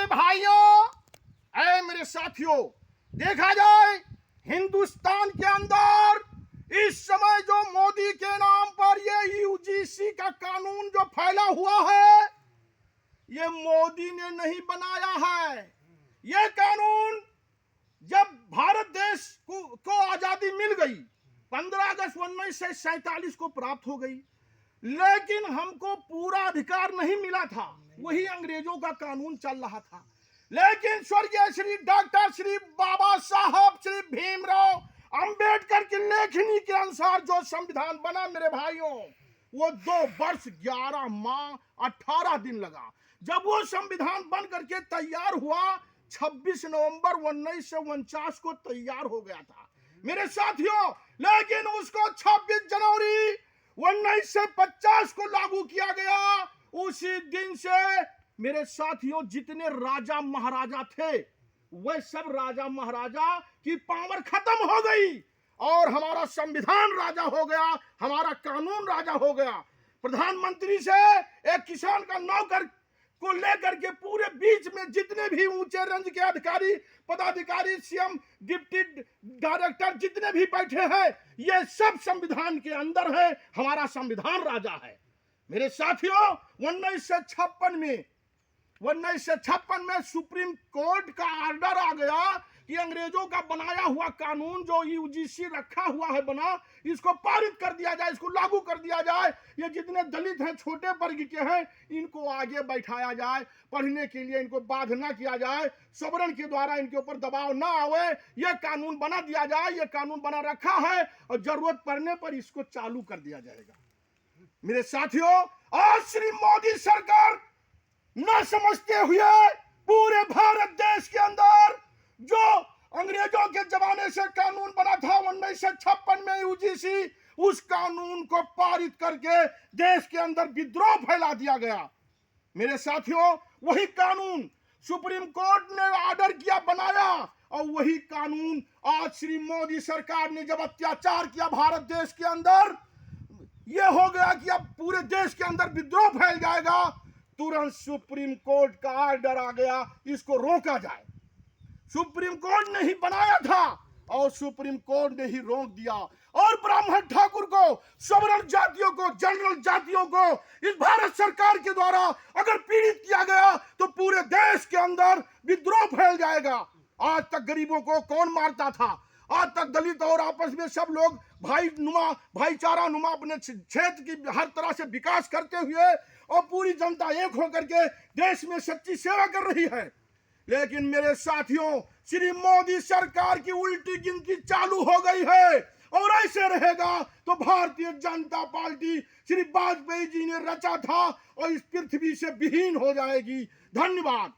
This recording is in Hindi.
मेरे भाइयों, ऐ मेरे साथियों, देखा जाए हिंदुस्तान के अंदर इस समय जो मोदी के नाम पर ये यूजीसी का कानून जो फैला हुआ है, ये मोदी ने नहीं बनाया है। ये कानून जब भारत देश को आजादी मिल गई, 15 अगस्त 1947 को प्राप्त हो गई, लेकिन हमको पूरा अधिकार नहीं मिला था। वही अंग्रेजों का कानून चल रहा था। लेकिन स्वर्गीय श्री डॉक्टर श्री बाबा साहब श्री भीमराव अंबेडकर की लेखनी के अनुसार जो संविधान बना मेरे भाइयों, वो 2 वर्ष 11 माह 18 दिन लगा। जब वो संविधान बन करके तैयार हुआ, 26 नवंबर 1949 को तैयार हो गया था मेरे साथियों। लेकिन उसको 26 जनवरी 1950 को लागू किया गया। उसी दिन से मेरे साथियों जितने राजा महाराजा थे, वे सब राजा महाराजा की पावर खत्म हो गई और हमारा संविधान राजा हो गया, हमारा कानून राजा हो गया। प्रधानमंत्री से एक किसान का नौकर को लेकर के पूरे बीच में जितने भी ऊंचे रेंज के अधिकारी, पदाधिकारी, सीएम, डिप्टी डायरेक्टर जितने भी बैठे हैं, ये सब संविधान के अंदर है। हमारा संविधान राजा है मेरे साथियों। 1956 में सुप्रीम कोर्ट का ऑर्डर आ गया कि अंग्रेजों का बनाया हुआ कानून जो यूजीसी रखा हुआ है बना, इसको पारित कर दिया जाए, इसको लागू कर दिया जाए। ये जितने दलित हैं, छोटे वर्ग के हैं, इनको आगे बैठाया जाए, पढ़ने के लिए इनको बाध्य ना किया जाए, सवर्ण के द्वारा इनके ऊपर दबाव ना आवे, ये कानून बना दिया जाए। ये कानून बना रखा है और जरूरत पड़ने पर इसको चालू कर दिया जाएगा मेरे साथियों। आज श्री मोदी सरकार न समझते हुए पूरे भारत देश के अंदर जो अंग्रेजों के जमाने से कानून बना था 1956 में यूजीसी, उस कानून को पारित करके देश के अंदर विद्रोह फैला दिया गया मेरे साथियों। वही कानून सुप्रीम कोर्ट ने ऑर्डर किया, बनाया, और वही कानून आज श्री मोदी सरकार ने जब अत्याचार किया भारत देश के अंदर, यह हो गया कि अब पूरे देश के अंदर विद्रोह फैल जाएगा। तुरंत सुप्रीम कोर्ट का ऑर्डर आ गया, इसको रोका जाए। सुप्रीम कोर्ट ने ही बनाया था और सुप्रीम कोर्ट ने ही रोक दिया। और ब्राह्मण ठाकुर को, सवर्ण जातियों को, जनरल जातियों को इस भारत सरकार के द्वारा अगर पीड़ित किया गया तो पूरे देश के अंदर विद्रोह फैल जाएगा। आज तक गरीबों को कौन मारता था? आज तक दलित और आपस में सब लोग भाईचारा नुमा अपने क्षेत्र की हर तरह से विकास करते हुए और पूरी जनता एक होकर के देश में सच्ची सेवा कर रही है। लेकिन मेरे साथियों, श्री मोदी सरकार की उल्टी गिनती चालू हो गई है और ऐसे रहेगा तो भारतीय जनता पार्टी श्री वाजपेयी जी ने रचा था और इस पृथ्वी से विहीन हो जाएगी। धन्यवाद।